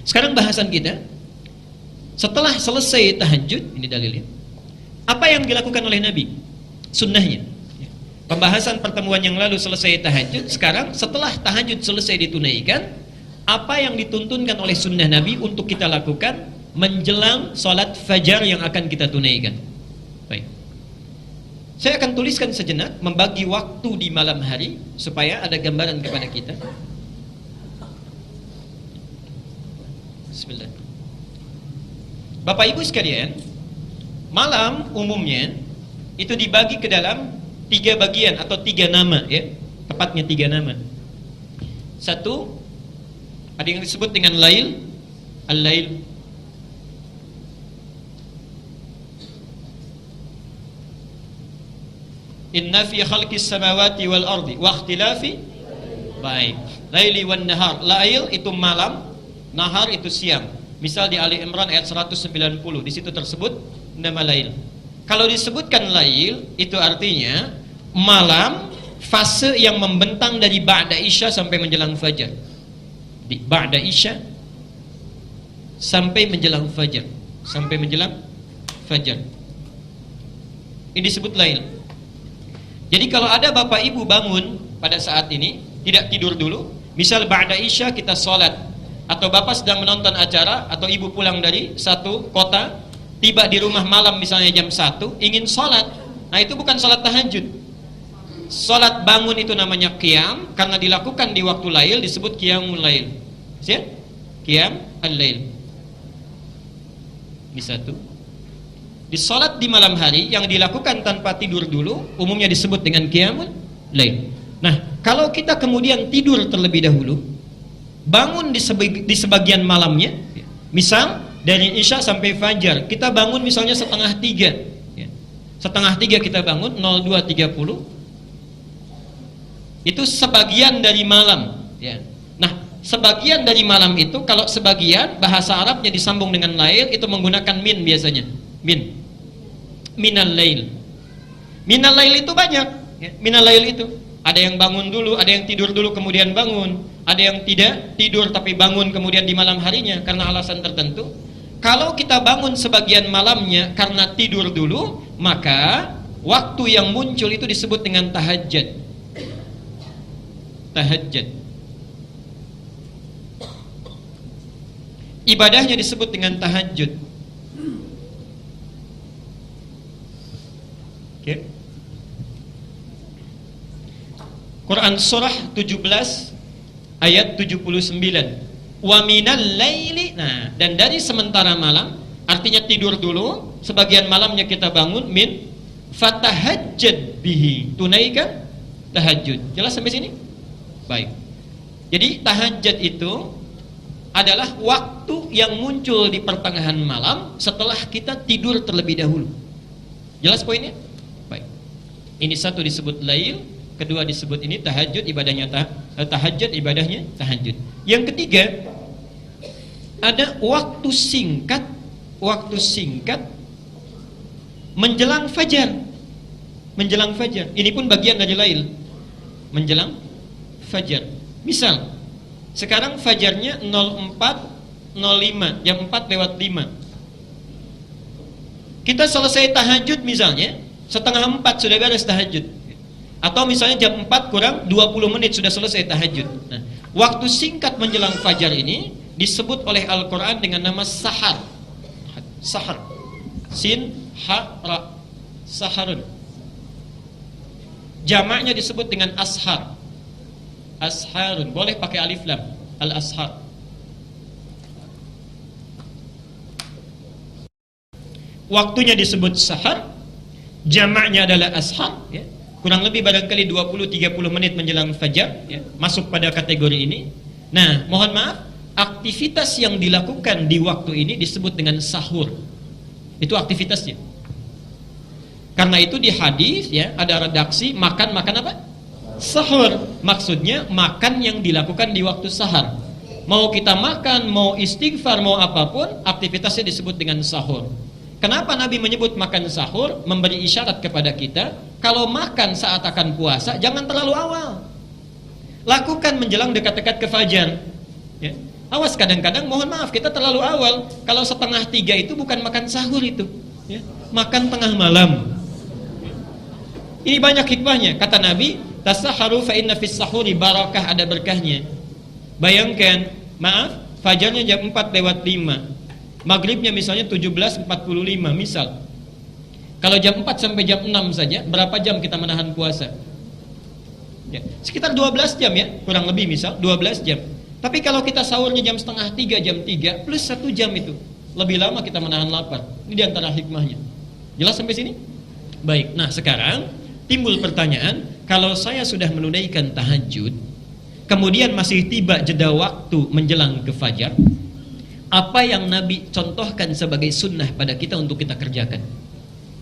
Sekarang bahasan kita, setelah selesai tahajud, ini dalilnya. Apa yang dilakukan oleh Nabi? Sunnahnya. Pembahasan pertemuan yang lalu selesai tahajud. Sekarang setelah tahajud selesai ditunaikan, apa yang dituntunkan oleh sunnah Nabi untuk kita lakukan menjelang sholat fajar yang akan kita tunaikan. Baik. Saya akan tuliskan sejenak, membagi waktu di malam hari supaya ada gambaran kepada kita. Bismillah. Bapak Ibu sekalian, malam umumnya itu dibagi ke dalam 3 bagian atau 3 nama, ya. Tepatnya 3 nama. Satu, ada yang disebut dengan lail, al-lail. Inna fi khalqis samawati wal ardi wa ikhtilafi, baik, laili wan nahar. Lail itu malam, nahar itu siang. Misal di Ali Imran ayat 190, di situ tersebut nama lail. Kalau disebutkan lail itu artinya malam, fase yang membentang dari ba'da isya sampai menjelang fajar. Di ba'da isya sampai menjelang fajar, sampai menjelang fajar. Ini disebut lail. Jadi kalau ada bapak ibu bangun pada saat ini, tidak tidur dulu, misal ba'da isya kita sholat, atau bapak sedang menonton acara, atau ibu pulang dari satu kota, tiba di rumah malam misalnya jam 1, ingin sholat, nah itu bukan sholat tahajud. Sholat bangun itu namanya qiyam, karena dilakukan di waktu lail disebut qiyamul lail. Siap? Qiyam al-lail. Ini satu. Di sholat di malam hari yang dilakukan tanpa tidur dulu umumnya disebut dengan qiyamul lail. Nah, kalau kita kemudian tidur terlebih dahulu, bangun di sebagian malamnya, misal dari isya sampai fajar, kita bangun misalnya setengah 3, ya. Setengah 3 kita bangun, 02.30, itu sebagian dari malam, ya. Nah, sebagian dari malam itu, kalau sebagian bahasa Arabnya disambung dengan lail, itu menggunakan min biasanya, minal lail. Minal lail itu banyak, ya. Minal lail itu ada yang bangun dulu, ada yang tidur dulu kemudian bangun, ada yang tidak tidur tapi bangun kemudian di malam harinya karena alasan tertentu. Kalau kita bangun sebagian malamnya karena tidur dulu, maka waktu yang muncul itu disebut dengan tahajud. Tahajud. Ibadahnya disebut dengan tahajud. Quran surah 17 ayat 79. Wa minal laili. Nah, dan dari sementara malam, artinya tidur dulu, sebagian malamnya kita bangun, min fatahajjad bihi. Tunaikan tahajud. Jelas sampai sini? Baik. Jadi tahajud itu adalah waktu yang muncul di pertengahan malam setelah kita tidur terlebih dahulu. Jelas poinnya? Baik. Ini satu disebut lail, kedua disebut ini tahajud, ibadahnya tahajud, ibadahnya tahajud. Yang ketiga, ada waktu singkat menjelang fajar. Menjelang fajar. Ini pun bagian dari lail. Menjelang fajar. Misal, sekarang fajarnya 04.05, jam 4:05. Kita selesai tahajud misalnya, setengah 4 sudah beres tahajud. Atau misalnya jam 4 kurang 20 menit sudah selesai tahajud. Nah, waktu singkat menjelang fajar ini disebut oleh Al-Quran dengan nama sahar. Sahar. Sin, ha, ra. Saharun. Jamaknya disebut dengan ashar. Asharun. Boleh pakai alif lam. Al-ashar. Waktunya disebut sahar. Jamaknya adalah ashar, ya. Kurang lebih barangkali 20-30 menit menjelang fajar, ya, masuk pada kategori ini. Nah, mohon maaf, aktivitas yang dilakukan di waktu ini disebut dengan sahur. Itu aktivitasnya. Karena itu di hadis, ya, ada redaksi makan apa? Sahur. Maksudnya makan yang dilakukan di waktu sahar. Mau kita makan, mau istighfar, mau apapun, aktivitasnya disebut dengan sahur. Kenapa Nabi menyebut makan sahur? Memberi isyarat kepada kita, kalau makan saat akan puasa, jangan terlalu awal. Lakukan menjelang dekat-dekat ke fajar, ya. Awas, kadang-kadang mohon maaf kita terlalu awal. Kalau 2:30 itu bukan makan sahur itu, ya. Makan tengah malam. Ini banyak hikmahnya. Kata Nabi, tasaharu fa inna fis sahuri barakah, ada berkahnya. Bayangkan, maaf, fajarnya jam 4:05, maghribnya misalnya 17:45 misal. Kalau jam 4 sampai jam 6 saja, berapa jam kita menahan puasa? Ya, sekitar 12 jam ya, kurang lebih misal 12 jam. Tapi kalau kita sahurnya jam 2:30, jam 3 plus 1 jam itu, lebih lama kita menahan lapar. Ini diantara hikmahnya. Jelas sampai sini? Baik, nah sekarang timbul pertanyaan, kalau saya sudah menunaikan tahajud, kemudian masih tiba jeda waktu menjelang ke fajar, apa yang Nabi contohkan sebagai sunnah pada kita untuk kita kerjakan?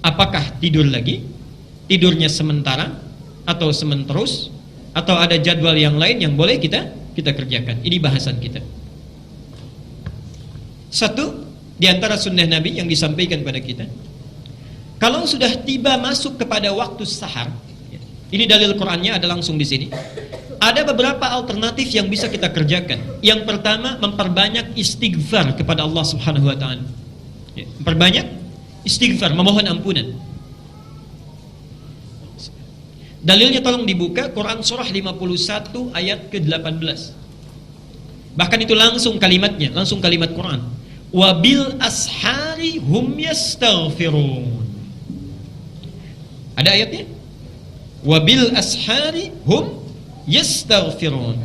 Apakah tidur lagi? Tidurnya sementara atau sementerus? Atau ada jadwal yang lain yang boleh kita kerjakan? Ini bahasan kita. Satu di antara sunnah Nabi yang disampaikan pada kita, kalau sudah tiba masuk kepada waktu sahar, ini dalil Qur'annya ada langsung di sini. Ada beberapa alternatif yang bisa kita kerjakan. Yang pertama, memperbanyak istighfar kepada Allah Subhanahu wa taala. Memperbanyak istighfar, memohon ampunan. Dalilnya tolong dibuka Quran surah 51 ayat ke-18. Bahkan itu langsung kalimatnya, langsung kalimat Quran. Wabil ashari hum yastaghfirun. Ada ayatnya? Wabil ashari hum yastaghfirun.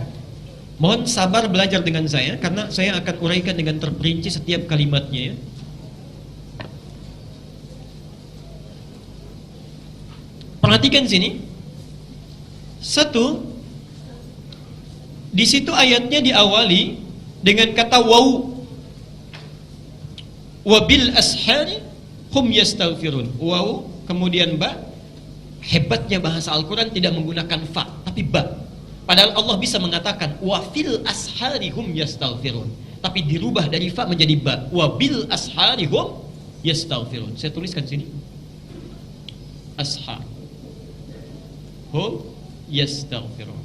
Mohon sabar belajar dengan saya, karena saya akan uraikan dengan terperinci setiap kalimatnya ya. Perhatikan sini. Satu, di situ ayatnya diawali dengan kata waw. Wabil ashari hum yastaghfirun. Waw kemudian ba. Hebatnya bahasa Al-Quran tidak menggunakan fa, tapi ba. Padahal Allah bisa mengatakan wafil ashari hum yastaghfirun, tapi dirubah dari fa menjadi ba. Wabil ashari hum yastaghfirun. Saya tuliskan sini. Ashar hum yastaghfirun.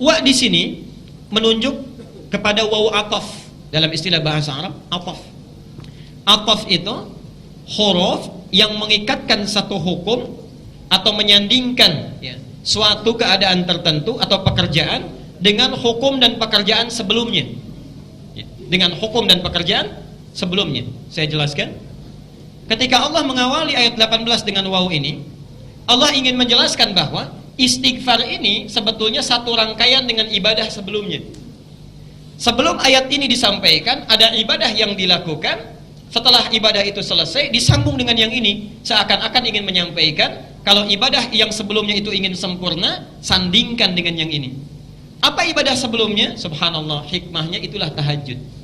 Wa di sini menunjuk kepada waw ataf dalam istilah bahasa Arab. Ataf itu huruf yang mengikatkan satu hukum atau menyandingkan ya, suatu keadaan tertentu atau pekerjaan dengan hukum dan pekerjaan sebelumnya. Dengan hukum dan pekerjaan sebelumnya. Saya jelaskan. Ketika Allah mengawali ayat 18 dengan waw ini, Allah ingin menjelaskan bahwa istighfar ini sebetulnya satu rangkaian dengan ibadah sebelumnya. Sebelum ayat ini disampaikan, ada ibadah yang dilakukan. Setelah ibadah itu selesai, disambung dengan yang ini. Seakan-akan ingin menyampaikan, kalau ibadah yang sebelumnya itu ingin sempurna, sandingkan dengan yang ini. Apa ibadah sebelumnya? Subhanallah, hikmahnya itulah tahajud.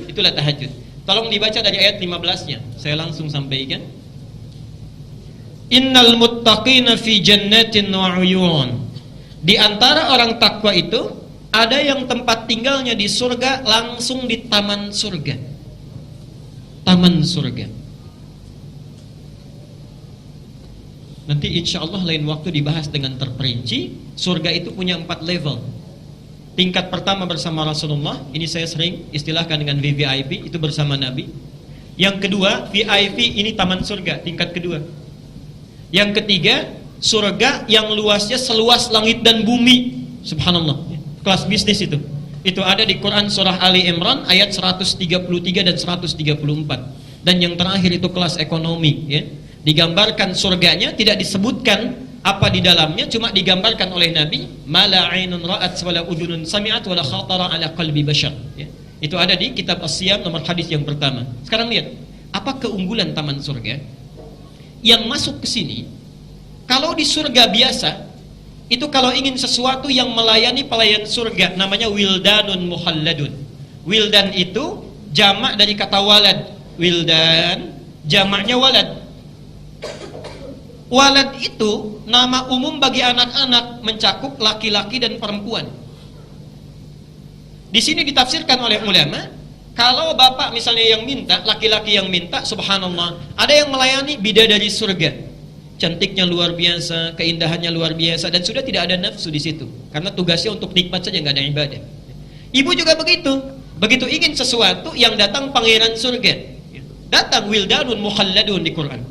Itulah tahajud. Tolong dibaca dari ayat 15-nya. Saya langsung sampaikan. Innal muttaqina fi jannatin wa uyun. Di antara orang takwa itu ada yang tempat tinggalnya di surga, langsung di taman surga. Taman surga. Nanti insya Allah lain waktu dibahas dengan terperinci. Surga itu punya 4 level. Tingkat pertama bersama Rasulullah, ini saya sering istilahkan dengan VVIP, itu bersama Nabi. Yang kedua, VIP, ini taman surga, tingkat kedua. Yang ketiga, surga yang luasnya seluas langit dan bumi. Subhanallah, kelas bisnis itu. Itu ada di Quran surah Ali Imran ayat 133 dan 134. Dan yang terakhir itu kelas ekonomi ya. Digambarkan surganya, tidak disebutkan apa di dalamnya, cuma digambarkan oleh Nabi, mala ainun ra'at wala udunun sami'at wala khatara ala qalbi bashar ya. Itu ada di kitab As-Siyam nomor hadis yang pertama. Sekarang lihat, apa keunggulan taman surga? Yang masuk ke sini, kalau di surga biasa, itu kalau ingin sesuatu yang melayani pelayan surga, namanya wildanun muhalladun. Wildan itu jamak dari kata walad. Wildan, jamaknya walad. Walad itu nama umum bagi anak-anak, mencakup laki-laki dan perempuan. Di sini ditafsirkan oleh ulama, kalau bapak misalnya yang minta, laki-laki yang minta, subhanallah, ada yang melayani bidadari surga. cantiknya luar biasa, keindahannya luar biasa, dan sudah tidak ada nafsu di situ, karena tugasnya untuk nikmat saja, nggak ada ibadah. Ibu juga begitu, begitu ingin sesuatu, yang datang pangeran surga, datang wildanun mukhalladun di Quran,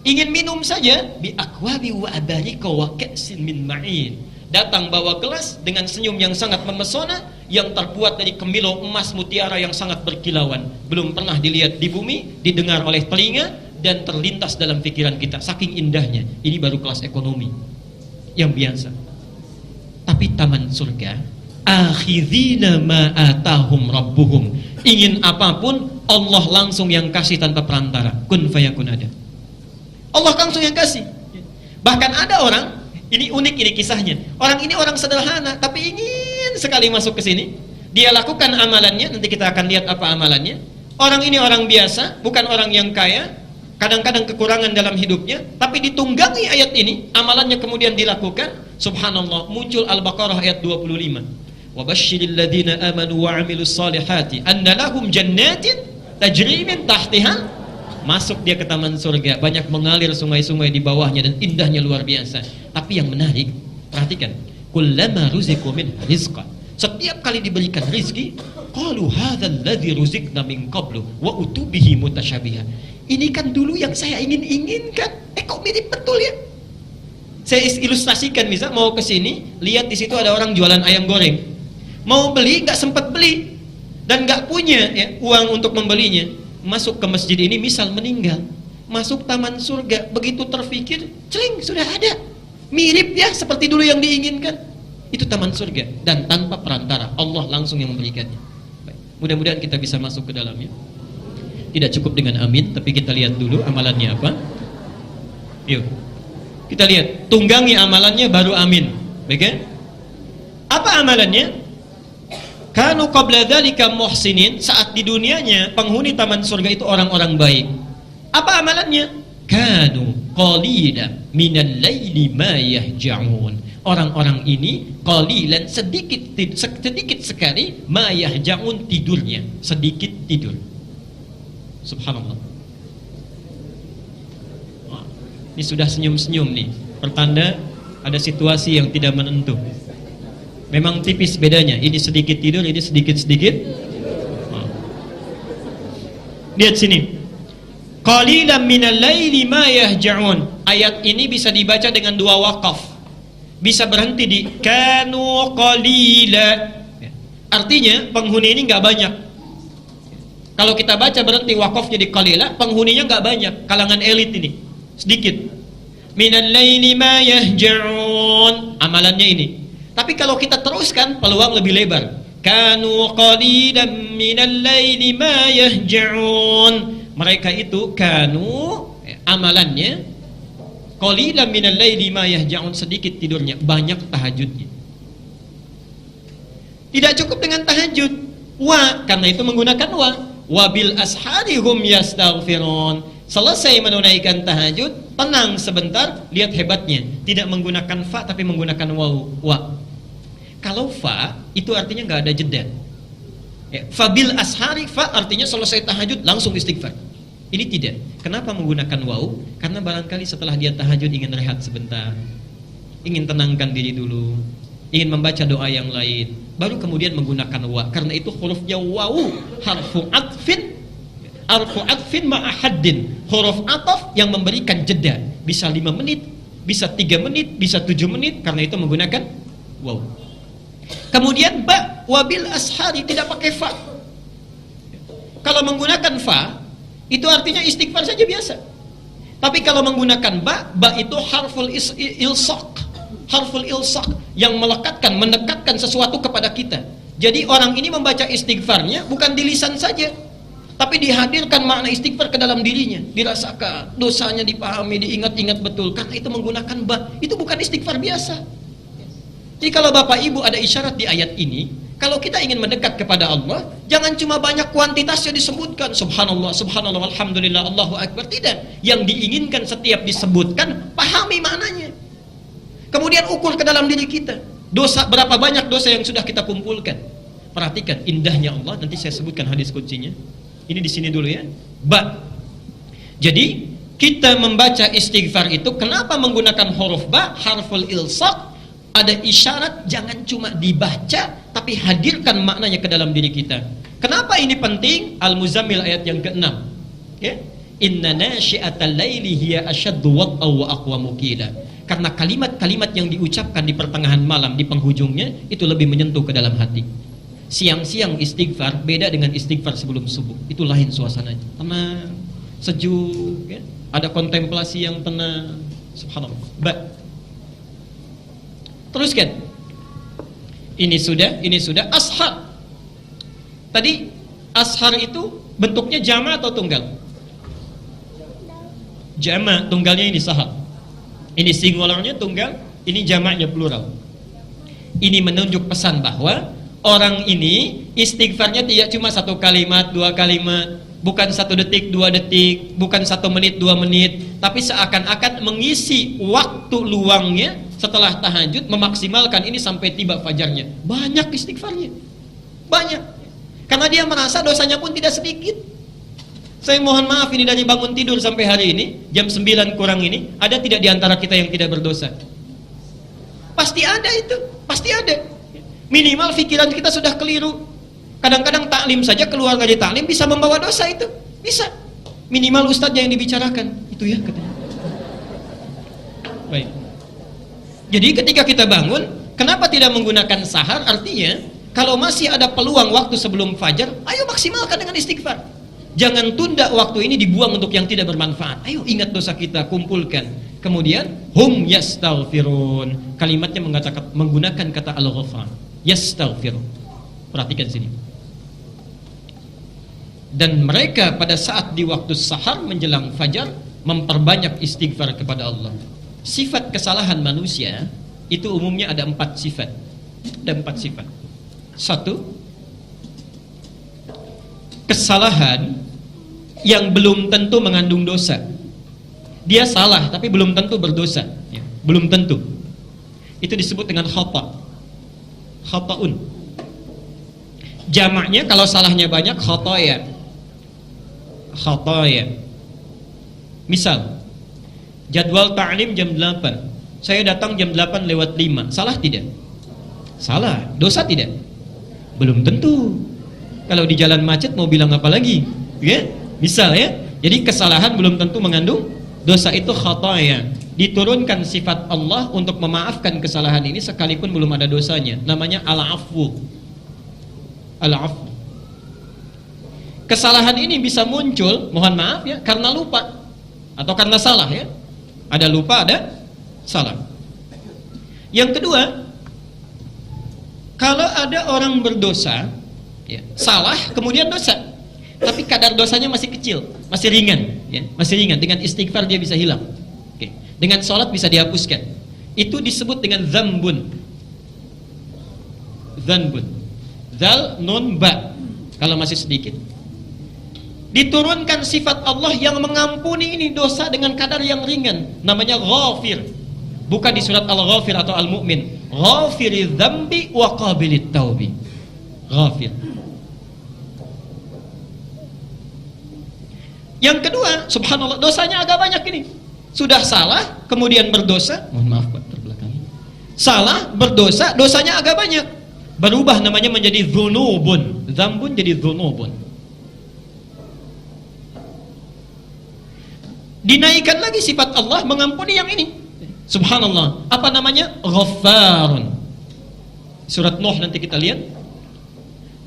ingin minum saja, bi akwabi wa abarika wa ka'sin min ma'in, datang bawa gelas dengan senyum yang sangat memesona, yang terbuat dari kemilau emas mutiara yang sangat berkilauan, belum pernah dilihat di bumi, didengar oleh telinga, dan terlintas dalam pikiran kita, saking indahnya. Ini baru kelas ekonomi yang biasa. Tapi taman surga, akhidhina ma atahum rabbuhum, ingin apapun Allah langsung yang kasih tanpa perantara, kun fayakun, ada Allah langsung yang kasih. Bahkan ada orang, ini unik ini kisahnya, orang ini orang sederhana tapi ingin sekali masuk ke sini. Dia lakukan amalannya, nanti kita akan lihat apa amalannya. Orang ini orang biasa, bukan orang yang kaya, kadang-kadang kekurangan dalam hidupnya, tapi ditunggangi ayat ini, amalannya kemudian dilakukan. Subhanallah, muncul Al-Baqarah ayat 25. Wa basyiril ladzina amanu wa 'amilus solihati anna lahum jannatin tajri min tahtiha, masuk dia ke taman surga, banyak mengalir sungai-sungai di bawahnya dan indahnya luar biasa. Tapi yang menarik, perhatikan, kullama ruziqu min rizqan, setiap kali diberikan rizki, qalu hadzal ladzi ruziqna min qablu wa utubihi mutasyabiha. Ini kan dulu yang saya inginkan. Kok mirip betul ya? Saya ilustrasikan, misal mau ke sini, lihat di situ ada orang jualan ayam goreng. Mau beli, nggak sempat beli dan nggak punya ya, uang untuk membelinya. Masuk ke masjid ini, misal meninggal, masuk taman surga, begitu terfikir, celing, sudah ada. Mirip ya seperti dulu yang diinginkan. Itu taman surga, dan tanpa perantara, Allah langsung yang memberikannya. Baik. Mudah-mudahan kita bisa masuk ke dalamnya. Tidak cukup dengan amin, tapi kita lihat dulu amalannya apa. Yuk, kita lihat, tunggangi amalannya baru amin. Baik ya? Apa amalannya? Kanu qabla dzalika muhsinin, saat di dunianya penghuni taman surga itu orang-orang baik. Apa amalannya? Kanu qalilan minal laili ma yahja'un. Orang-orang ini qalilan, sedikit sekali, ma yahja'un, tidurnya, sedikit tidur. Subhanallah. Wah, ini sudah senyum-senyum nih, pertanda ada situasi yang tidak menentu. Memang tipis bedanya, ini sedikit tidur, ini sedikit-sedikit. Lihat sini, qalilan minal laili ma yahja'un. Ayat ini bisa dibaca dengan dua waqaf, bisa berhenti di kanu qalila. Artinya penghuni ini nggak banyak. Kalau kita baca berhenti waqaf jadi qalila, penghuninya nggak banyak, kalangan elit ini sedikit. Minal laili ma yahja'un, amalannya ini. Tapi kalau kita teruskan, peluang lebih lebar. Kanu qalilan minal laili ma yahja'un. Mereka itu kanu, amalannya qalilan minal laili ma yahja'un, sedikit tidurnya, banyak tahajudnya. Tidak cukup dengan tahajud, wa, karena itu menggunakan wa bil ashari hum yastaghfirun. Selesai menunaikan tahajud, tenang sebentar, lihat hebatnya, tidak menggunakan fa tapi menggunakan wa. Kalau fa itu artinya nggak ada jeda ya, fa bil ashari, fa artinya selesai tahajud langsung istighfar. Ini tidak. Kenapa menggunakan waw? Karena barangkali setelah dia tahajud ingin rehat sebentar, ingin tenangkan diri dulu, ingin membaca doa yang lain, baru kemudian menggunakan wa. Karena itu hurufnya waw, harfu atfin ma'ahaddin, huruf ataf yang memberikan jeda, bisa 5 menit, bisa 3 menit, bisa 7 menit, karena itu menggunakan waw. Kemudian ba, wabil ashari, tidak pakai fa. Kalau menggunakan fa, itu artinya istighfar saja biasa. Tapi kalau menggunakan ba itu harful ilsaq, harful ilsaq yang melekatkan, mendekatkan sesuatu kepada kita. Jadi orang ini membaca istighfarnya bukan di lisan saja, tapi dihadirkan makna istighfar ke dalam dirinya, dirasakan, dosanya dipahami, diingat-ingat betul. Karena itu menggunakan ba, itu bukan istighfar biasa. Jadi kalau Bapak Ibu ada isyarat di ayat ini, kalau kita ingin mendekat kepada Allah, jangan cuma banyak kuantitasnya disebutkan, subhanallah, subhanallah, alhamdulillah, Allahu akbar, tidak. Yang diinginkan setiap disebutkan, pahami maknanya. Kemudian ukur ke dalam diri kita, dosa, berapa banyak dosa yang sudah kita kumpulkan. Perhatikan indahnya Allah, nanti saya sebutkan hadis kuncinya. Ini di sini dulu ya. Ba. Jadi kita membaca istighfar itu, kenapa menggunakan huruf ba, harful ilsaq? Ada isyarat jangan cuma dibaca, tapi hadirkan maknanya ke dalam diri kita. Kenapa ini penting? Al-Muzammil ayat yang ke-6. Okay? Inna nasyi'atal laili hiya asyaddu wat'a wa aqwamu qila. Karena kalimat-kalimat yang diucapkan di pertengahan malam, di penghujungnya, itu lebih menyentuh ke dalam hati. Siang-siang istighfar beda dengan istighfar sebelum subuh. Itu lain suasananya. Tenang, sejuk, ya? Ada kontemplasi yang tenang. Subhanallah. Teruskan. Ini sudah ashar. Tadi ashar itu bentuknya jama' atau tunggal? Jama', tunggalnya ini sahar. Ini singularnya tunggal, ini jamaknya plural. Ini menunjuk pesan bahwa orang ini istighfarnya tidak cuma 1 kalimat, 2 kalimat, bukan 1 detik, 2 detik, bukan 1 menit, 2 menit, tapi seakan-akan mengisi waktu luangnya setelah tahajud, memaksimalkan ini sampai tiba fajarnya. Banyak istighfarnya, banyak, karena dia merasa dosanya pun tidak sedikit. Saya mohon maaf, ini dari bangun tidur sampai hari ini jam 9 kurang ini, ada tidak di antara kita yang tidak berdosa? Pasti ada itu, pasti ada. Minimal pikiran kita sudah keliru. Kadang-kadang taklim saja, keluar dari taklim bisa membawa dosa itu, bisa. Minimal ustadznya yang dibicarakan, itu ya katanya. Baik. Jadi ketika kita bangun, kenapa tidak menggunakan sahar? Artinya, kalau masih ada peluang waktu sebelum fajar, ayo maksimalkan dengan istighfar. Jangan tunda waktu ini dibuang untuk yang tidak bermanfaat. Ayo ingat dosa kita, kumpulkan. Kemudian, hum yastaghfirun. Kalimatnya menggunakan kata al-ghafar. Yastaghfirun. Perhatikan sini. Dan mereka pada saat di waktu sahar menjelang fajar memperbanyak istighfar kepada Allah. Sifat kesalahan manusia itu umumnya ada 4 sifat. Ada 4 sifat. 1, kesalahan yang belum tentu mengandung dosa. Dia salah tapi belum tentu berdosa, ya, belum tentu. Itu disebut dengan khata. Khata'un. Jamaknya kalau salahnya banyak khataya. Khataya. Misal, jadwal ta'lim jam 8. Saya datang jam 8 lewat 5. Salah tidak? Salah. Dosa tidak? Belum tentu. Kalau di jalan macet mau bilang apa lagi? Ya? Misal ya. Jadi kesalahan belum tentu mengandung dosa, itu khataya. Diturunkan sifat Allah untuk memaafkan kesalahan ini sekalipun belum ada dosanya. Namanya al-afwu. Al-afwu. Kesalahan ini bisa muncul, mohon maaf ya, karena lupa atau karena salah ya. Ada lupa, ada salah. Yang kedua, kalau ada orang berdosa, ya, salah kemudian dosa, tapi kadar dosanya masih kecil, masih ringan, ya, masih ringan. Dengan istighfar dia bisa hilang. Oke. Dengan sholat bisa dihapuskan. Itu disebut dengan dzambun. Dzambun. Dzal nun ba. Kalau masih sedikit. Diturunkan sifat Allah yang mengampuni ini dosa dengan kadar yang ringan. Namanya ghafir. Bukan di surat Al-Ghafir atau Al-Mu'min. Ghafiriz dzambi wa qabilit taubi. Ghafir. Yang kedua, subhanallah, dosanya agak banyak ini. Sudah salah, kemudian berdosa. Mohon maaf Pak, terbelakang. Salah, berdosa, dosanya agak banyak. Berubah namanya menjadi dzunubun. Dzambun jadi dzunubun. Dinaikkan lagi sifat Allah mengampuni yang ini. Subhanallah. Apa namanya? Ghaffarun. Surat Nuh nanti kita lihat.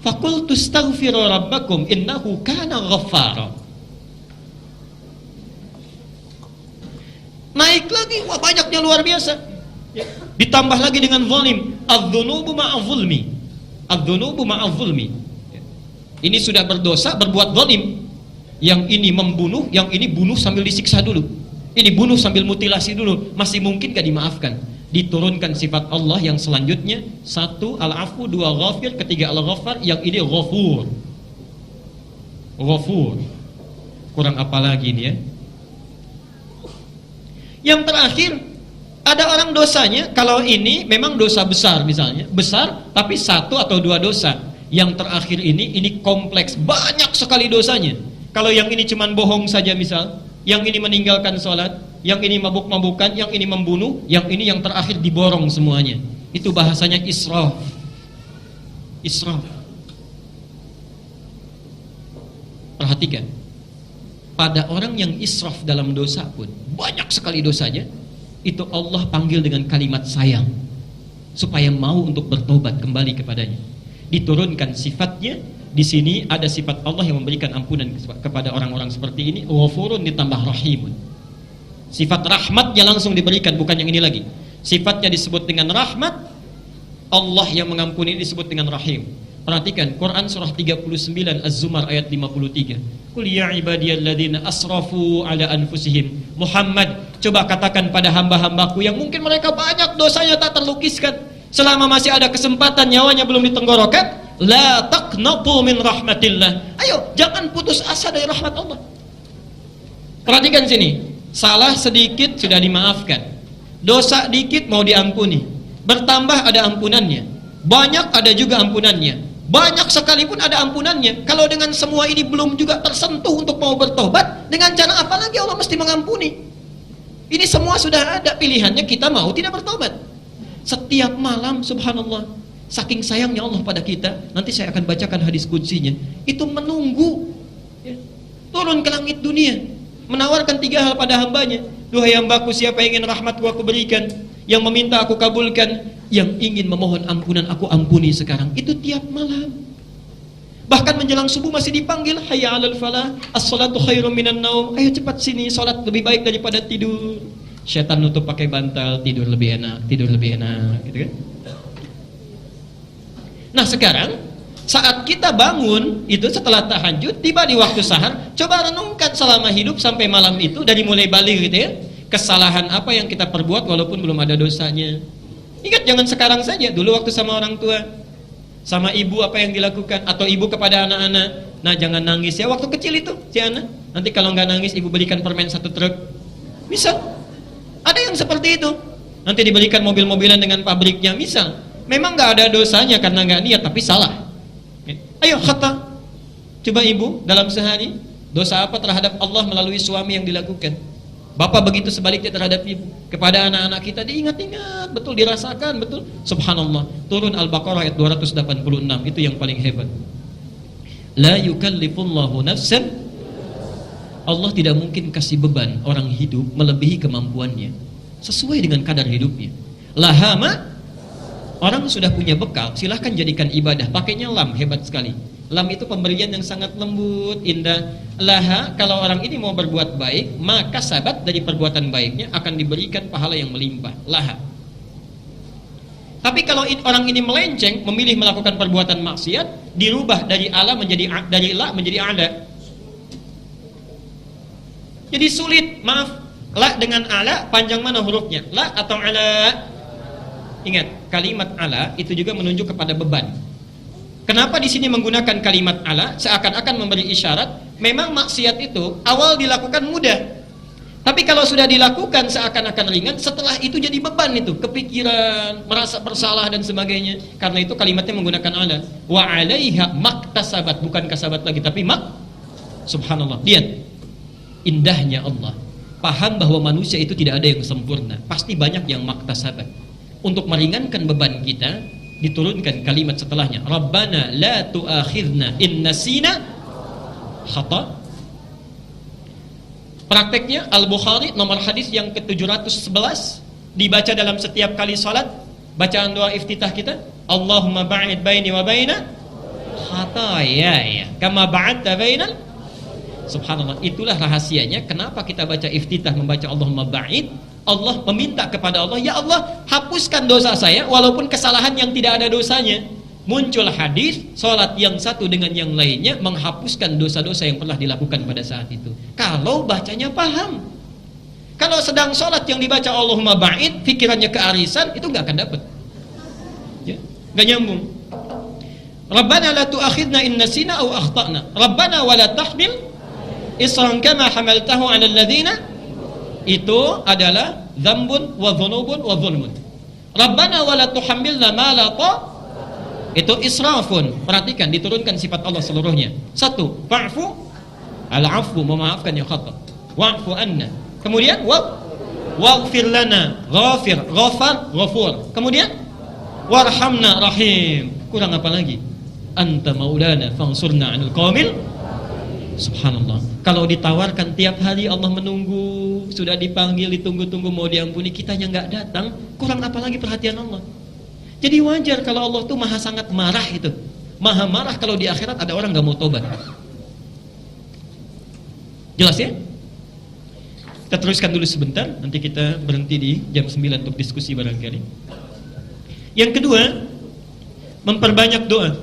Faqultu astaghfiru rabbakum innahu kana ghaffara. Naik lagi, wah banyaknya luar biasa. Ditambah lagi dengan zalim. Adz-dzunubu ma'adz-zulmi. Adz-dzunubu ma'adz-zulmi. Ini sudah berdosa, berbuat zalim. Yang ini membunuh, yang ini bunuh sambil disiksa dulu. Ini bunuh sambil mutilasi dulu. Masih mungkin gak dimaafkan. Diturunkan sifat Allah yang selanjutnya. 1 al-afu, 2 ghafir, 3 al-ghaffar, yang ini ghafur. Ghafur. Kurang apa lagi ini ya? Yang terakhir, ada orang dosanya, kalau ini memang dosa besar misalnya, besar tapi 1 atau 2 dosa. Yang terakhir ini kompleks, banyak sekali dosanya. Kalau yang ini cuman bohong saja misal, yang ini meninggalkan sholat, yang ini mabuk-mabukan, yang ini membunuh, yang ini yang terakhir diborong semuanya. Itu bahasanya israf. Israf. Perhatikan, pada orang yang israf dalam dosa pun, banyak sekali dosanya, itu Allah panggil dengan kalimat sayang, supaya mau untuk bertobat kembali kepadanya. Diturunkan sifatnya. Di sini ada sifat Allah yang memberikan ampunan kepada orang-orang seperti ini. Ghafurun ditambah rahimun. Sifat rahmatnya langsung diberikan, bukan yang ini lagi. Sifatnya disebut dengan rahmat, Allah yang mengampuni disebut dengan rahim. Perhatikan Quran surah 39 Az-Zumar ayat 53. Qul ya ibadiyalladzina asrafu ala anfusihim. Muhammad, coba katakan pada hamba-hambaku yang mungkin mereka banyak dosanya tak terlukiskan, selama masih ada kesempatan nyawanya belum ditenggorokan, la taqnatu min rahmatillah. Ayo, jangan putus asa dari rahmat Allah. Perhatikan sini. Salah sedikit sudah dimaafkan. Dosa dikit mau diampuni. Bertambah ada ampunannya. Banyak ada juga ampunannya. Banyak sekalipun ada ampunannya. Kalau dengan semua ini belum juga tersentuh untuk mau bertobat, dengan cara apa lagi Allah mesti mengampuni? Ini semua sudah ada pilihannya, kita mau tidak bertobat. Setiap malam subhanallah, saking sayangnya Allah pada kita, nanti saya akan bacakan hadis qudsinya. Itu menunggu ya, turun ke langit dunia, menawarkan 3 hal pada hambanya. Duhai hambaku, siapa yang ingin rahmatku aku berikan, yang meminta aku kabulkan, yang ingin memohon ampunan aku ampuni sekarang. Itu tiap malam. Bahkan menjelang subuh masih dipanggil, hayya 'alal falah, as-salatu khairum minan naum. Ayo cepat sini, salat lebih baik daripada tidur. Syaitan nutup pakai bantal, tidur lebih enak, gitu kan? Nah sekarang saat kita bangun itu setelah tahajud, tiba di waktu sahar, coba renungkan selama hidup sampai malam itu, dari mulai balik gitu ya, kesalahan apa yang kita perbuat walaupun belum ada dosanya. Ingat, jangan sekarang saja, dulu waktu sama orang tua, sama ibu apa yang dilakukan, atau ibu kepada anak-anak. Nah jangan nangis ya waktu kecil itu si anak, nanti kalau nggak nangis ibu belikan permen 1 truk. Misal ada yang seperti itu, nanti diberikan mobil-mobilan dengan pabriknya. Misal memang nggak ada dosanya karena nggak niat, tapi salah. Ayo khata, coba ibu dalam sehari dosa apa terhadap Allah melalui suami yang dilakukan. Bapak begitu sebaliknya terhadap ibu. Kepada anak-anak kita diingat-ingat, betul dirasakan, betul. Subhanallah, turun Al-Baqarah ayat 286, itu yang paling hebat. La yukallifullahu nafsan, Allah tidak mungkin kasih beban orang hidup melebihi kemampuannya, sesuai dengan kadar hidupnya. Lahama, orang sudah punya bekal, silahkan jadikan ibadah. Pakainya lam, hebat sekali. Lam itu pemberian yang sangat lembut, indah. Laha, kalau orang ini mau berbuat baik, maka sabat dari perbuatan baiknya akan diberikan pahala yang melimpah. Laha. Tapi kalau orang ini melenceng, memilih melakukan perbuatan maksiat, dirubah dari ala menjadi dari la menjadi ada. Jadi sulit, maaf. La dengan ala, panjang mana hurufnya? La atau ala? Ingat, kalimat ala itu juga menunjuk kepada beban. Kenapa di sini menggunakan kalimat ala? Seakan-akan memberi isyarat, memang maksiat itu awal dilakukan mudah, tapi kalau sudah dilakukan seakan-akan ringan, setelah itu jadi beban itu, kepikiran, merasa bersalah dan sebagainya. Karena itu kalimatnya menggunakan ala. Wa 'alaiha maktasabat, bukan kasabat lagi, tapi subhanallah. Lihat indahnya Allah. Paham bahwa manusia itu tidak ada yang sempurna, pasti banyak yang maktasabat. Untuk meringankan beban kita, diturunkan kalimat setelahnya, Rabbana la tu'akhidna in nasina khata. Prakteknya Al-Bukhari nomor hadis yang ke-711, dibaca dalam setiap kali salat. Bacaan doa iftitah kita, Allahumma ba'id baini wa baina khataaya kama ba'adta bainal. Subhanallah, itulah rahasianya kenapa kita baca iftitah, membaca Allahumma ba'id. Allah meminta kepada Allah, ya Allah hapuskan dosa saya walaupun kesalahan yang tidak ada dosanya. Muncul hadis, salat yang satu dengan yang lainnya menghapuskan dosa-dosa yang pernah dilakukan pada saat itu, kalau bacanya paham. Kalau sedang salat yang dibaca Allahumma ba'id, pikirannya kearisan, itu gak akan dapat ya, gak nyambung. Rabbana la tu'akhidna in nasina aw akhtana, Rabbana wa la tahmil isran kama hamaltahu 'ala alladhina. Itu adalah dzambun wa dzunubun wa dzulmun. Rabbana wa la tuhammilna ma la ta, itu israfun. Perhatikan, diturunkan sifat Allah seluruhnya. 1, fa'fu, al-'afwu, memaafkan yang khata. wa'fu anna. Kemudian waghfir lana, ghafir, ghafar, ghafur. Kemudian warhamna, rahim. Kurang apa lagi? Anta maulana fansurna 'anil qaumil. Subhanallah. Kalau ditawarkan tiap hari Allah menunggu, sudah dipanggil, ditunggu-tunggu mau diampuni, kitanya nggak datang, kurang apa lagi perhatian Allah. Jadi wajar kalau Allah tuh maha sangat marah itu. Maha marah kalau di akhirat ada orang nggak mau tobat. Jelas ya? Kita teruskan dulu sebentar, nanti kita berhenti di jam 9 untuk diskusi barangkali. Yang kedua, memperbanyak doa.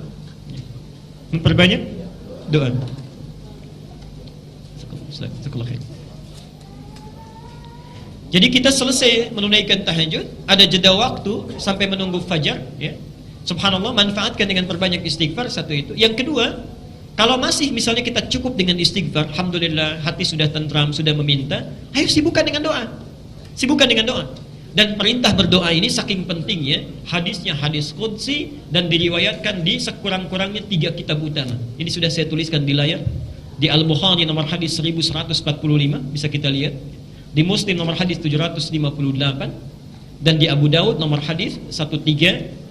Memperbanyak doa. Jadi kita selesai menunaikan tahajud, ada jeda waktu sampai menunggu fajar, ya. Subhanallah, manfaatkan dengan perbanyak istighfar, satu itu. Yang kedua, kalau masih misalnya kita cukup dengan istighfar, alhamdulillah hati sudah tentram, sudah meminta, ayo sibukkan dengan doa. Sibukkan dengan doa. Dan perintah berdoa ini saking pentingnya, hadisnya hadis qudsi dan diriwayatkan di sekurang-kurangnya 3 kitab utama. Ini sudah saya tuliskan di layar. Di Al-Bukhari nomor hadis 1145, bisa kita lihat. Di Muslim nomor hadis 758 dan di Abu Daud nomor hadis 1315.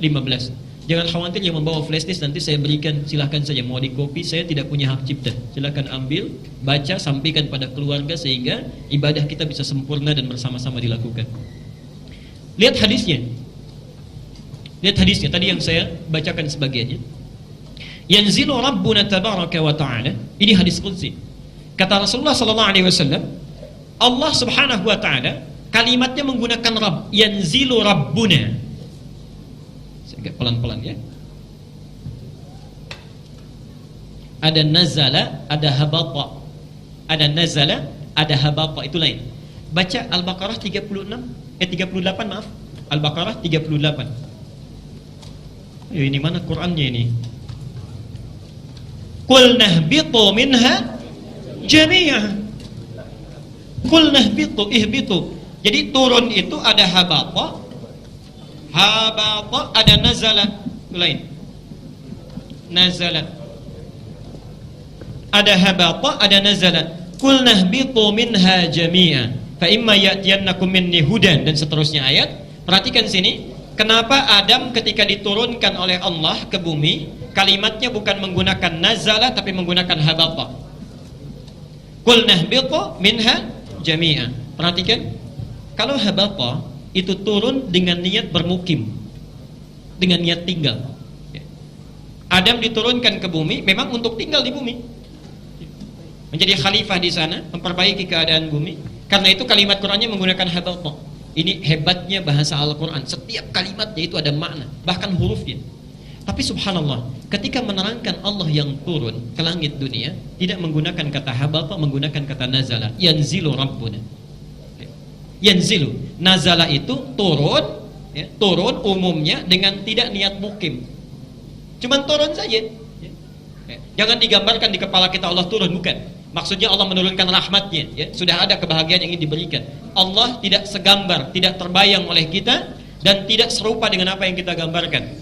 Jangan khawatir yang membawa flash disk, nanti saya berikan, silahkan saja mau di copy, saya tidak punya hak cipta. Silahkan ambil, baca, sampaikan pada keluarga sehingga ibadah kita bisa sempurna dan bersama-sama dilakukan. Lihat hadisnya. Lihat hadisnya tadi yang saya bacakan sebagiannya. Yanzilu Rabbuna tabaraka wa ta'ala. Ini hadis qudsi. Kata Rasulullah sallallahu alaihi wasallam, Allah Subhanahu wa ta'ala kalimatnya menggunakan Rabb. Yanzilu Rabbuna. Agak pelan-pelan ya. Ada nazala, ada habata. Ada nazala, ada habata, itu lain. Baca Al-Baqarah 38 maaf. Al-Baqarah 38. Ayo, ini mana Qur'annya ini? Qul nahbitu minha jami'ah. Qul nahbitu, ihbitu. Jadi turun itu ada habata, ada nazala, lain. Nazala. Ada habata, ada nazala. Qul nahbitu minha jami'ah. Fa imma ya'tiyannakum minni hudan, dan seterusnya ayat. Perhatikan sini. Kenapa Adam ketika diturunkan oleh Allah ke bumi, kalimatnya bukan menggunakan nazala tapi menggunakan habata. Qul nahbitu minha jami'an. Perhatikan, kalau habata itu turun dengan niat bermukim, dengan niat tinggal. Adam diturunkan ke bumi memang untuk tinggal di bumi, menjadi khalifah di sana, memperbaiki keadaan bumi. Karena itu kalimat Qur'annya menggunakan habata. Ini hebatnya bahasa Al-Quran. Setiap kalimatnya itu ada makna, bahkan hurufnya. Tapi subhanallah, ketika menerangkan Allah yang turun ke langit dunia, tidak menggunakan kata habata, menggunakan kata nazala. Yanzilu Rabbuna. Yanzilu. Nazala itu turun, ya, turun umumnya dengan tidak niat mukim. Cuman turun saja. Jangan digambarkan di kepala kita Allah turun, bukan. Maksudnya Allah menurunkan rahmatnya, ya. Sudah ada kebahagiaan yang ingin diberikan. Allah tidak segambar, tidak terbayang oleh kita, dan tidak serupa dengan apa yang kita gambarkan.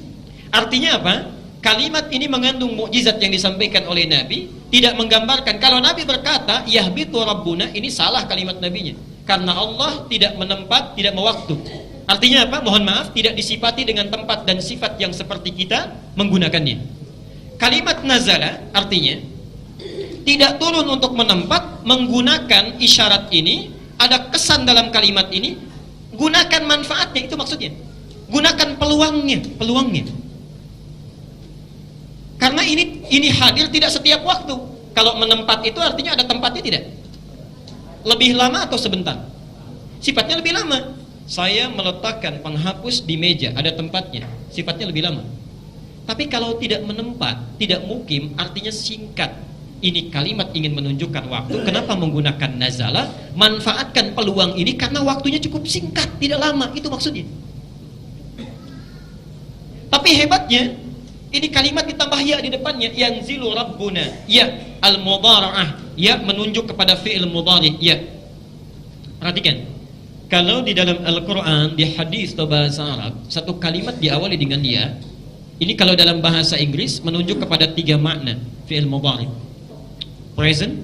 Artinya apa? Kalimat ini mengandung mukjizat yang disampaikan oleh Nabi. Tidak menggambarkan, kalau Nabi berkata yahbitu Rabbuna, ini salah kalimat Nabinya. Karena Allah tidak menempat, tidak mewaktu. Artinya apa? Mohon maaf, tidak disifati dengan tempat dan sifat yang seperti kita menggunakannya. Kalimat nazala artinya tidak turun untuk menempat, menggunakan isyarat ini, ada kesan dalam kalimat ini, gunakan manfaatnya, itu maksudnya. Gunakan peluangnya. Karena ini hadir tidak setiap waktu. Kalau menempat itu artinya ada tempatnya tidak? Lebih lama atau sebentar? Sifatnya lebih lama. Saya meletakkan penghapus di meja, ada tempatnya, sifatnya lebih lama. Tapi kalau tidak menempat, tidak mukim, artinya singkat. Ini kalimat ingin menunjukkan waktu. Kenapa menggunakan nazala? Manfaatkan peluang ini karena waktunya cukup singkat, tidak lama. Itu maksudnya. Tapi hebatnya, ini kalimat ditambah ya di depannya. Yanzilu Rabbuna. Ya, al-mudhara'ah. Ya menunjuk kepada fi'il mudhari. Ya. Perhatikan. Kalau di dalam Al-Quran, di hadis atau bahasa Arab, satu kalimat diawali dengan ya. Ini kalau dalam bahasa Inggris menunjuk kepada 3 makna fi'il mudhari. Present,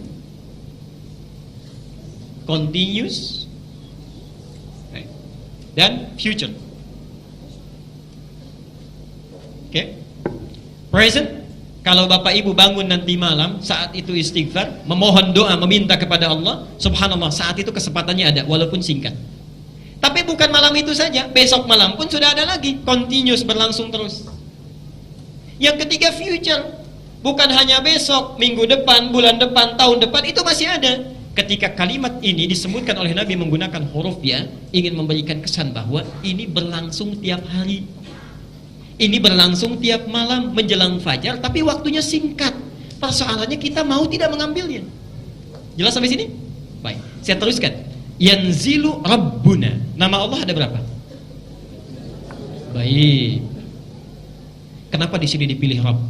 continuous, dan future. Oke. Present, kalau Bapak Ibu bangun nanti malam, saat itu istighfar, memohon doa, meminta kepada Allah, subhanallah, saat itu kesempatannya ada, walaupun singkat. Tapi bukan malam itu saja, besok malam pun sudah ada lagi, continuous, berlangsung terus. Yang ketiga, future. Bukan hanya besok, minggu depan, bulan depan, tahun depan, itu masih ada. Ketika kalimat ini disebutkan oleh Nabi menggunakan huruf ya, ingin memberikan kesan bahwa ini berlangsung tiap hari. Ini berlangsung tiap malam menjelang fajar, tapi waktunya singkat. Persoalannya kita mau tidak mengambilnya. Jelas sampai sini? Baik, saya teruskan. Yanzilu Rabbuna. Nama Allah ada berapa? Baik. Kenapa di sini dipilih Rabb?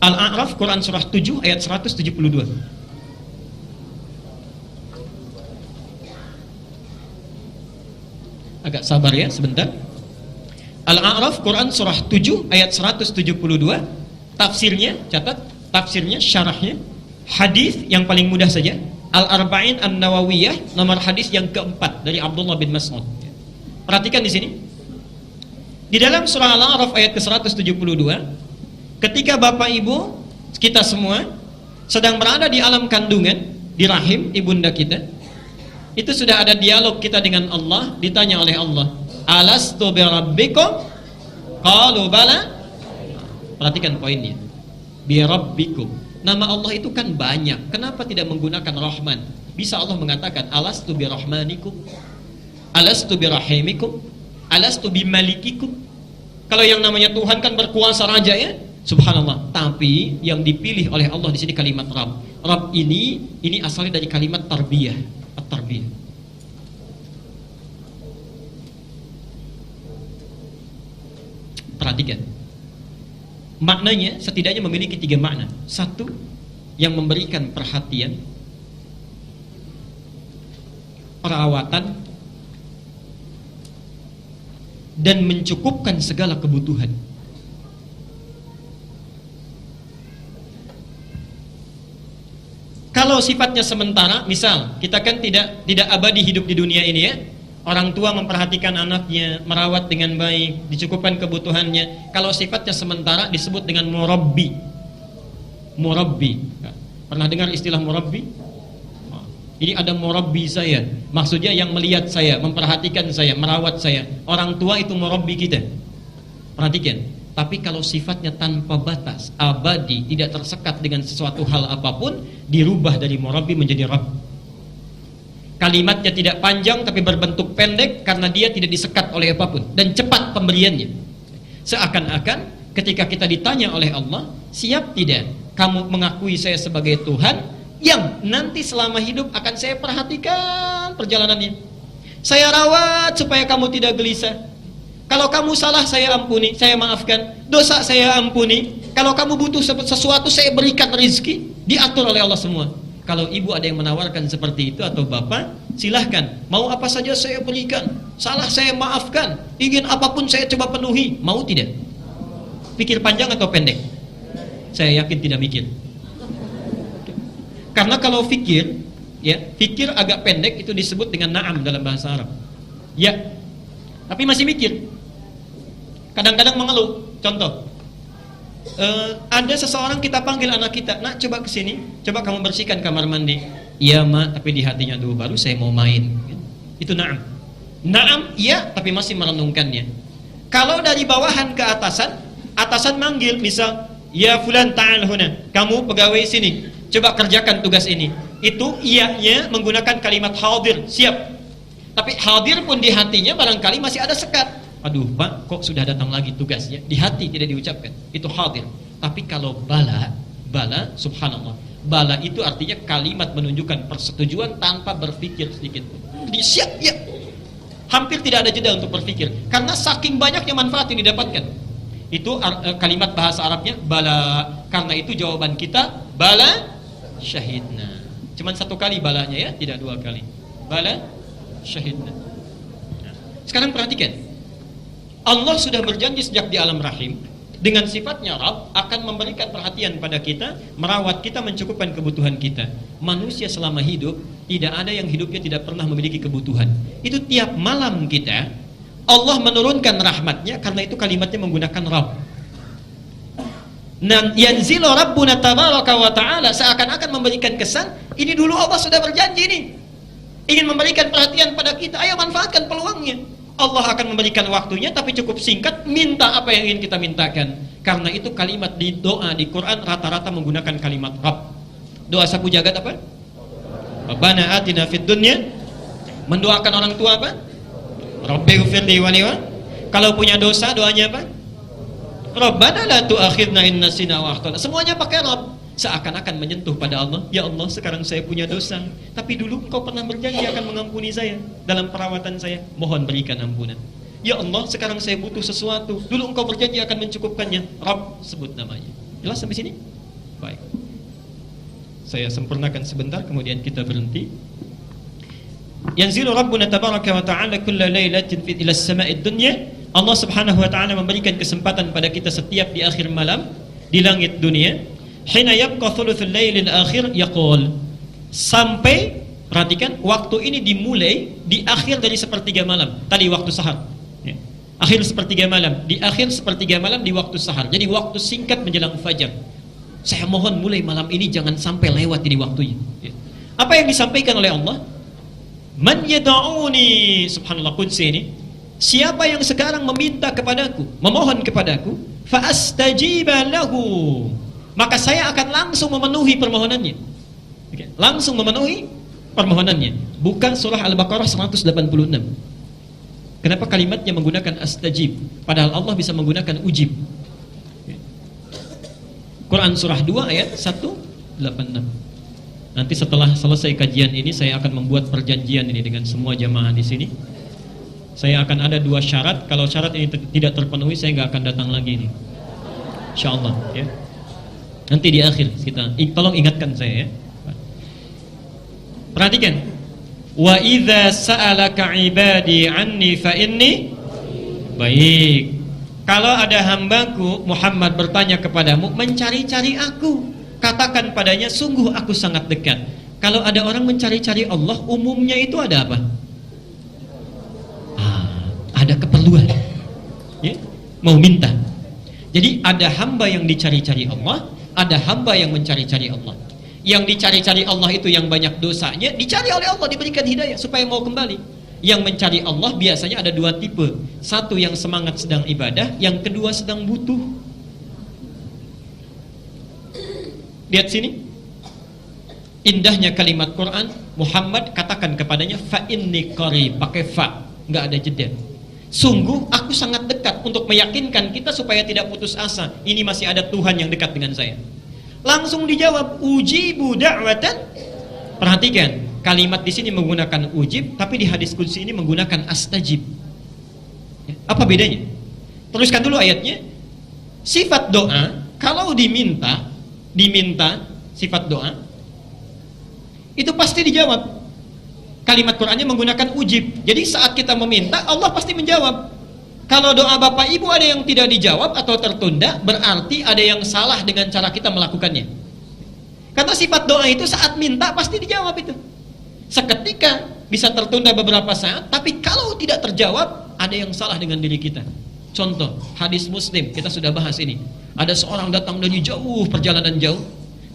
Al-A'raf, Quran surah 7 ayat 172. Agak sabar ya sebentar. Al-A'raf, Quran surah 7 ayat 172. Tafsirnya, catat, tafsirnya, syarahnya, hadis yang paling mudah saja. Al-Arba'in An-Nawawiyah, nomor hadis yang keempat dari Abdullah bin Mas'ud. Perhatikan di sini. Di dalam surah Al-A'raf ayat ke-172, ketika Bapak Ibu kita semua sedang berada di alam kandungan, di rahim ibunda kita, itu sudah ada dialog kita dengan Allah. Ditanya oleh Allah, alastu birabbikum? Qalu bala. Perhatikan poinnya, birabbikum. Nama Allah itu kan banyak, kenapa tidak menggunakan Rahman? Bisa Allah mengatakan alastu birahmanikum, alastu birahimikum, alastu bimalikikum. Kalau yang namanya Tuhan kan berkuasa raja ya, subhanallah. Tapi yang dipilih oleh Allah di sini kalimat Rabb. Rabb ini asalnya dari kalimat tarbiyah, at-tarbiyah. Perhatikan. Maknanya setidaknya memiliki 3 makna. Satu, yang memberikan perhatian, perawatan, dan mencukupkan segala kebutuhan. Kalau sifatnya sementara, misal kita kan tidak abadi hidup di dunia ini ya. Orang tua memperhatikan anaknya, merawat dengan baik, dicukupkan kebutuhannya. Kalau sifatnya sementara disebut dengan murabbi. Murabbi. Pernah dengar istilah murabbi? Ini ada murabbi saya. Maksudnya yang melihat saya, memperhatikan saya, merawat saya. Orang tua itu murabbi kita. Perhatikan. Tapi kalau sifatnya tanpa batas, abadi, tidak tersekat dengan sesuatu hal apapun, dirubah dari murabbi menjadi rabb. Kalimatnya tidak panjang tapi berbentuk pendek karena dia tidak disekat oleh apapun dan cepat pemberiannya. Seakan-akan ketika kita ditanya oleh Allah, siap tidak kamu mengakui saya sebagai Tuhan yang nanti selama hidup akan saya perhatikan perjalanannya, saya rawat supaya kamu tidak gelisah. Kalau kamu salah saya ampuni, saya maafkan. Dosa saya ampuni. Kalau kamu butuh sesuatu saya berikan rezeki. Diatur oleh Allah semua. Kalau ibu ada yang menawarkan seperti itu atau bapak, silahkan. Mau apa saja saya berikan. Salah saya maafkan. Ingin apapun saya coba penuhi. Mau tidak? Pikir panjang atau pendek? Saya yakin tidak mikir. Karena kalau fikir, ya, fikir agak pendek itu disebut dengan na'am dalam bahasa Arab. Ya, tapi masih mikir. Kadang-kadang mengeluh. Contoh, ada seseorang kita panggil anak kita, nak coba kesini, coba kamu bersihkan kamar mandi. Iya mak, tapi di hatinya dulu baru saya mau main. Itu na'am. Na'am, iya, tapi masih merenungkannya. Kalau dari bawahan ke atasan, atasan manggil, misal, ya fulan ta'al huna, kamu pegawai sini, coba kerjakan tugas ini. Itu iyanya menggunakan kalimat hadir, siap. Tapi hadir pun di hatinya barangkali masih ada sekat. Aduh pak, kok sudah datang lagi tugasnya? Di hati tidak diucapkan. Itu hadir. Tapi kalau bala, subhanallah, bala itu artinya kalimat menunjukkan persetujuan tanpa berpikir sedikit pun. Jadi siap, ya. Hampir tidak ada jeda untuk berpikir. Karena saking banyaknya manfaat yang didapatkan. Itu kalimat bahasa Arabnya bala. Karena itu jawaban kita bala syahidna. Cuman 1 kali balanya ya, tidak 2 kali. Bala syahidna. Sekarang perhatikan. Allah sudah berjanji sejak di alam rahim Dengan sifatnya Rabb akan memberikan perhatian pada kita, merawat kita, mencukupkan kebutuhan kita. Manusia selama hidup tidak ada yang hidupnya tidak pernah memiliki kebutuhan. Itu tiap malam kita Allah menurunkan rahmatnya, karena itu kalimatnya menggunakan Rabb. Dan yanzilu Rabbuna tabaraka wa ta'ala, seakan-akan memberikan kesan ini dulu Allah sudah berjanji nih, ingin memberikan perhatian pada kita, ayo manfaatkan peluangnya. Allah akan memberikan waktunya, tapi cukup singkat, minta apa yang ingin kita mintakan. Karena itu kalimat di doa di Quran rata-rata menggunakan kalimat Rabb. Doa sapu jagat apa? Rabbana atina fid dunya. Mendoakan orang tua apa? Rabbighfirli wa li. Kalau punya dosa doanya apa? Rabbana la tu'akhidna in nasina wa akhtana. Semuanya pakai Rabb. Seakan-akan menyentuh pada Allah, ya Allah sekarang saya punya dosa, tapi dulu Engkau pernah berjanji akan mengampuni saya dalam perawatan saya, mohon berikan ampunan. Ya Allah sekarang saya butuh sesuatu, dulu Engkau berjanji akan mencukupkannya, Rabb, sebut namanya. Jelas sampai sini? Baik, saya sempurnakan sebentar kemudian kita berhenti. Yanzilu Rabbuna tabaraka wa ta'ala kulla lailatin ila as-sama'id dunya. Allah subhanahu wa ta'ala memberikan kesempatan pada kita setiap di akhir malam di langit dunia. Hina yabqa thuluthul lailil akhir yaqul, sampai perhatikan waktu ini dimulai di akhir dari sepertiga malam. Tadi waktu sahar ya. Akhir sepertiga malam, di akhir sepertiga malam di waktu sahar. Jadi waktu singkat menjelang fajar. Saya mohon mulai malam ini jangan sampai lewat ini waktunya ya. Apa yang disampaikan oleh Allah? Man yad'uni, subhanallah, qudsi ini, siapa yang sekarang meminta kepadaku, memohon kepadaku, fa astajiba lahu, maka saya akan langsung memenuhi permohonannya. Oke, langsung memenuhi permohonannya. Buka surah Al-Baqarah 186. Kenapa kalimatnya menggunakan astajib, padahal Allah bisa menggunakan ujib? Quran surah 2 ayat 186. Nanti setelah selesai kajian ini saya akan membuat perjanjian ini dengan semua jamaah di sini. Saya akan ada 2 syarat. Kalau syarat ini tidak terpenuhi, saya nggak akan datang lagi nih, insyaallah ya. Nanti di akhir kita, tolong ingatkan saya ya. Perhatikan. Wa idza sa'alaka ibadi anni fa inni. Baik. Kalau ada hambaku Muhammad bertanya kepadamu, mencari-cari aku, katakan padanya sungguh aku sangat dekat. Kalau ada orang mencari-cari Allah, umumnya itu ada apa? Ada keperluan ya? Mau minta. Jadi ada hamba yang dicari-cari Allah, ada hamba yang mencari-cari Allah. Yang dicari-cari Allah itu yang banyak dosanya, dicari oleh Allah, diberikan hidayah supaya mau kembali. Yang mencari Allah biasanya ada 2 tipe. Satu yang semangat sedang ibadah, yang kedua sedang butuh. Lihat sini, indahnya kalimat Quran. Muhammad katakan kepadanya fa inni qarib, pakai fa, nggak ada jeda. Sungguh aku sangat dekat, untuk meyakinkan kita supaya tidak putus asa. Ini masih ada Tuhan yang dekat dengan saya. Langsung dijawab, ujibu da'watan. Perhatikan, kalimat di sini menggunakan ujib, tapi di hadis qudsi ini menggunakan astajib. Apa bedanya? Teruskan dulu ayatnya. Sifat doa, kalau diminta sifat doa, itu pasti dijawab. Kalimat Qur'annya menggunakan ujib. Jadi saat kita meminta, Allah pasti menjawab. Kalau doa Bapak Ibu ada yang tidak dijawab atau tertunda, berarti ada yang salah dengan cara kita melakukannya. Karena sifat doa itu saat minta pasti dijawab itu. Seketika bisa tertunda beberapa saat, tapi kalau tidak terjawab, ada yang salah dengan diri kita. Contoh, hadis Muslim, kita sudah bahas ini. Ada seorang datang dari jauh, perjalanan jauh.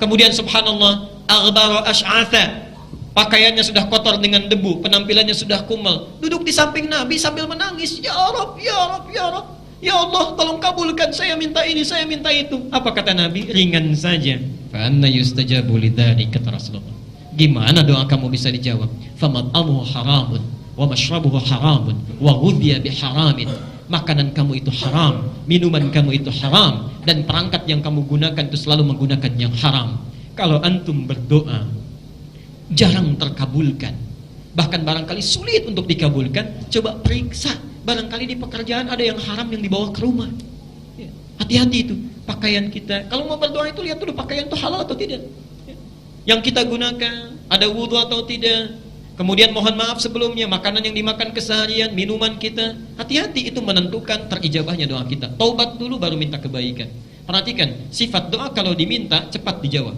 Kemudian subhanallah, aghbara ash'atha, pakaiannya sudah kotor dengan debu, penampilannya sudah kumal, duduk di samping Nabi sambil menangis, ya Rabb, ya Rabb, ya Rabb, ya Allah tolong kabulkan, saya minta ini, saya minta itu. Apa kata Nabi? Ringan saja. Fa anna yustajabu lidzalik, kata Rasulullah. Gimana doa kamu bisa dijawab? Famat'amuhu haramun wa mashrabuhu haramun wa ghudhiya biharamin. Makanan kamu itu haram, minuman kamu itu haram, dan perangkat yang kamu gunakan itu selalu menggunakan yang haram. Kalau antum berdoa jarang terkabulkan, bahkan barangkali sulit untuk dikabulkan, coba periksa, barangkali di pekerjaan ada yang haram yang dibawa ke rumah. Hati-hati itu. Pakaian kita, kalau mau berdoa itu lihat dulu pakaian itu halal atau tidak, yang kita gunakan, ada wudhu atau tidak. Kemudian mohon maaf sebelumnya, makanan yang dimakan keseharian, minuman kita. Hati-hati, itu menentukan terijabahnya doa kita. Taubat dulu baru minta kebaikan. Perhatikan, sifat doa kalau diminta cepat dijawab.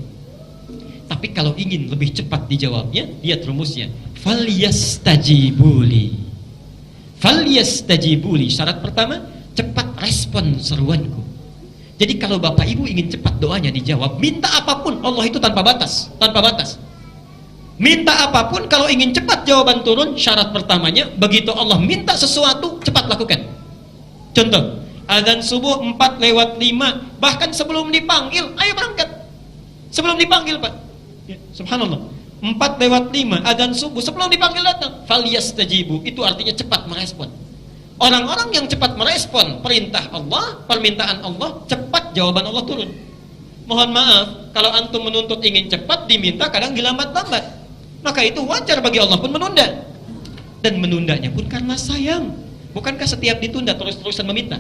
Tapi kalau ingin lebih cepat dijawabnya, lihat rumusnya. Falyastajibuli. Falyastajibuli. Syarat pertama, cepat respon seruanku. Jadi kalau Bapak Ibu ingin cepat doanya dijawab, minta apapun, Allah itu tanpa batas, tanpa batas. Minta apapun, kalau ingin cepat jawaban turun, syarat pertamanya, begitu Allah minta sesuatu, cepat lakukan. Contoh, azan subuh 4:05, bahkan sebelum dipanggil, ayo berangkat. Sebelum dipanggil, Pak. Ya, subhanallah. 4:05, azan subuh, sebelum dipanggil datang. Falyastajibu, itu artinya cepat merespon. Orang-orang yang cepat merespon perintah Allah, permintaan Allah, cepat jawaban Allah turun. Mohon maaf, kalau antum menuntut ingin cepat, diminta kadang dilambat-lambat. Maka itu wajar bagi Allah pun menunda. Dan menundanya pun karena sayang. Bukankah setiap ditunda terus-terusan meminta?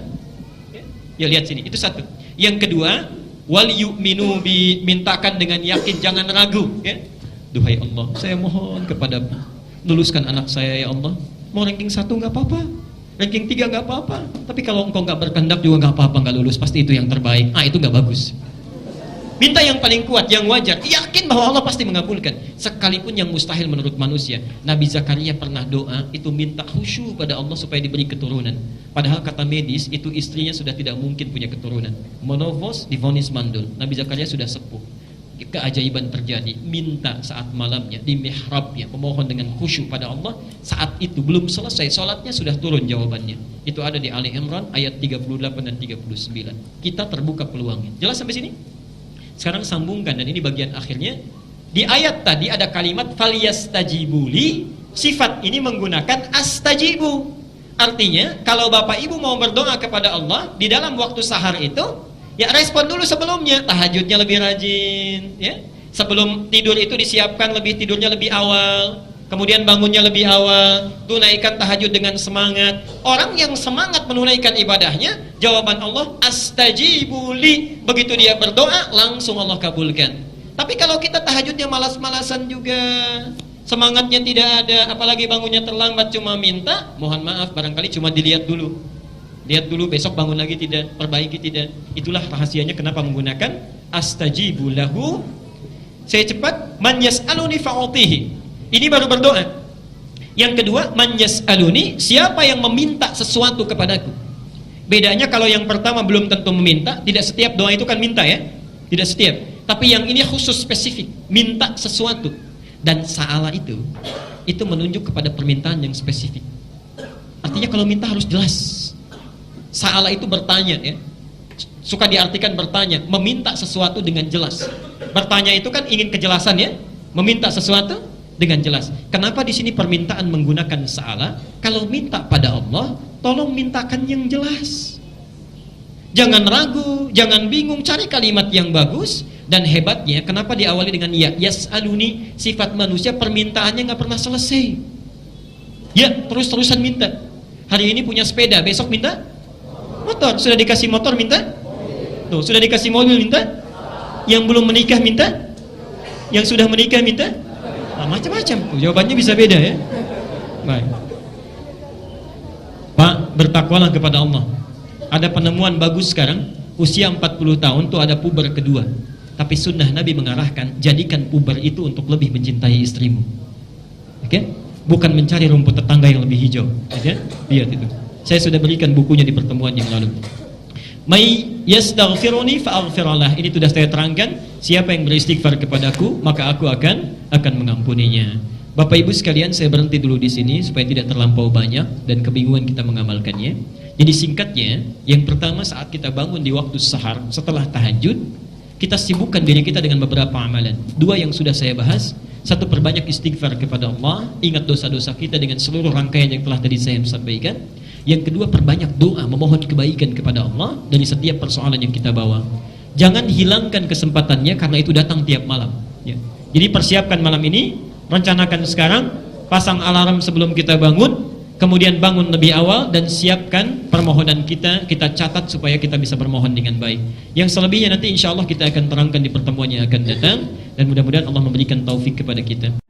Ya, lihat sini, itu satu. Yang kedua, wal yu'minu bi, mintakan dengan yakin, jangan ragu, ya. Duhai Allah, saya mohon kepadamu, luluskan anak saya ya Allah. Mau ranking 1 enggak apa-apa. Ranking 3 enggak apa-apa. Tapi kalau engkau enggak berkehendak juga enggak apa-apa, enggak lulus, pasti itu yang terbaik. Itu enggak bagus. Minta yang paling kuat, yang wajar, yakin bahwa Allah pasti mengabulkan. Sekalipun yang mustahil menurut manusia. Nabi Zakaria pernah doa, itu minta khusyuk pada Allah supaya diberi keturunan. Padahal kata medis, itu istrinya sudah tidak mungkin punya keturunan. Menopause, divonis mandul. Nabi Zakaria sudah sepuh. Keajaiban terjadi. Minta saat malamnya, di mihrabnya, memohon dengan khusyuk pada Allah. Saat itu belum selesai sholatnya, sudah turun jawabannya. Itu ada di Ali Imran ayat 38 dan 39. Kita terbuka peluangnya. Jelas sampai sini? Sekarang sambungkan, dan ini bagian akhirnya. Di ayat tadi ada kalimat falyastajibuli. Sifat ini menggunakan astajibu. Artinya kalau Bapak Ibu mau berdoa kepada Allah di dalam waktu sahar itu, ya respon dulu sebelumnya. Tahajudnya lebih rajin, ya. Sebelum tidur itu disiapkan tidurnya lebih awal. Kemudian bangunnya lebih awal, tunaikan tahajud dengan semangat. Orang yang semangat menunaikan ibadahnya, jawaban Allah astajibuli. Begitu dia berdoa, langsung Allah kabulkan. Tapi kalau kita tahajudnya malas-malasan juga, semangatnya tidak ada, apalagi bangunnya terlambat cuma minta, mohon maaf, barangkali cuma dilihat dulu. Lihat dulu, besok bangun lagi tidak, perbaiki tidak. Itulah rahasianya kenapa menggunakan astajibu lahu. Saya cepat, man yas'aluni fa'utihi. Ini baru berdoa. Yang kedua, man yas'aluni, siapa yang meminta sesuatu kepadaku. Bedanya kalau yang pertama belum tentu meminta, tidak setiap doa itu kan minta, ya. Tidak setiap. Tapi yang ini khusus spesifik, minta sesuatu. Dan sa'ala itu menunjuk kepada permintaan yang spesifik. Artinya kalau minta harus jelas. Sa'ala itu bertanya, ya. Suka diartikan bertanya, meminta sesuatu dengan jelas. Bertanya itu kan ingin kejelasan, ya. Meminta sesuatu dengan jelas. Kenapa di sini permintaan menggunakan sa'ala? Kalau minta pada Allah, tolong mintakan yang jelas. Jangan ragu, jangan bingung, cari kalimat yang bagus. Dan hebatnya, kenapa diawali dengan ya yas'aluni? Sifat manusia permintaannya nggak pernah selesai. Ya, terus-terusan minta. Hari ini punya sepeda, besok minta motor. Sudah dikasih motor minta? Tuh, sudah dikasih mobil minta? Yang belum menikah minta? Yang sudah menikah minta? Macam-macam. Jawabannya bisa beda, ya. Baik. Pak, bertakwalah kepada Allah. Ada penemuan bagus sekarang, usia 40 tahun tuh ada puber kedua. Tapi sunnah Nabi mengarahkan, jadikan puber itu untuk lebih mencintai istrimu. Oke? Bukan mencari rumput tetangga yang lebih hijau. Oke? Lihat itu. Saya sudah berikan bukunya di pertemuan yang lalu. May yastaghfiruni fa'aghfirullah. Ini sudah saya terangkan, siapa yang beristighfar kepadaku, maka aku akan mengampuninya. Bapak Ibu sekalian, saya berhenti dulu di sini supaya tidak terlampau banyak dan kebingungan kita mengamalkannya. Jadi singkatnya, yang pertama saat kita bangun di waktu sahar setelah tahajud, kita sibukkan diri kita dengan beberapa amalan. Dua yang sudah saya bahas. Satu, perbanyak istighfar kepada Allah, ingat dosa-dosa kita dengan seluruh rangkaian yang telah tadi saya sampaikan. Yang kedua, perbanyak doa, memohon kebaikan kepada Allah dari setiap persoalan yang kita bawa. Jangan hilangkan kesempatannya karena itu datang tiap malam, ya. Jadi persiapkan malam ini, rencanakan sekarang, pasang alarm sebelum kita bangun, kemudian bangun lebih awal dan siapkan permohonan kita catat supaya kita bisa bermohon dengan baik. Yang selebihnya nanti insya Allah kita akan terangkan di pertemuan yang akan datang, dan mudah-mudahan Allah memberikan taufik kepada kita.